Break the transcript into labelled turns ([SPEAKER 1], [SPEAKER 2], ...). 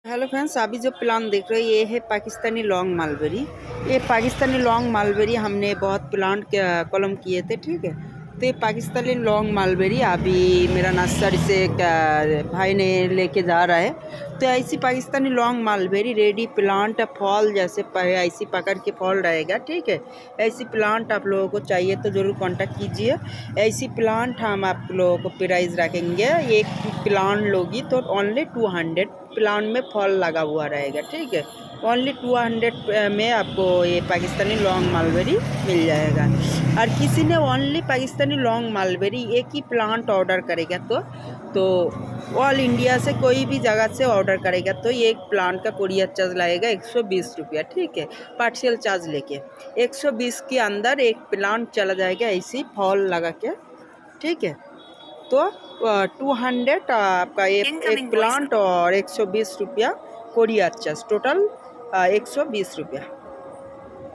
[SPEAKER 1] Hello friends, अभी जो plant देख रहे हो ये है पाकिस्तानी लॉन्ग मालबेरी। ये पाकिस्तानी लॉन्ग मालबेरी हमने बहुत प्लांट कॉलम किए थे, ठीक है। तो ये पाकिस्तानी लॉन्ग मालबेरी अभी मेरा नर्सरी से भाई ने लेके जा रहा है। तो ऐसी Pakistani long mulberry ready plant fall जैसे ऐसी पकड़ के फॉल रहेगा, ठीक है। ऐसी प्लांट आप लोगों को चाहिए तो ज़रूर कांटेक्ट कीजिए। ऐसी प्लांट हम आप लोगों को प्राइस रखेंगे। एक प्लांट लोगी तो ओनली 200 प्लांट में फल लगा हुआ रहेगा, ठीक है। ओनली 200 में आपको ये पाकिस्तानी लॉन्ग मालबेरी मिल जाएगा। और किसी ने ओनली पाकिस्तानी लॉन्ग मालबेरी एक ही प्लांट ऑर्डर करेगा तो ऑल इंडिया से कोई भी जगह से ऑर्डर करेगा तो ये एक प्लांट का कुरियर चार्ज लगेगा 120 रुपया, ठीक है। पार्शियल चार्ज लेके 120 के अंदर एक प्लांट चला जाएगा ऐसी फॉल लगा के, ठीक है। तो 200 आपका एक प्लांट और 120 रुपया कोरियर चार्ज, टोटल 120 रुपया।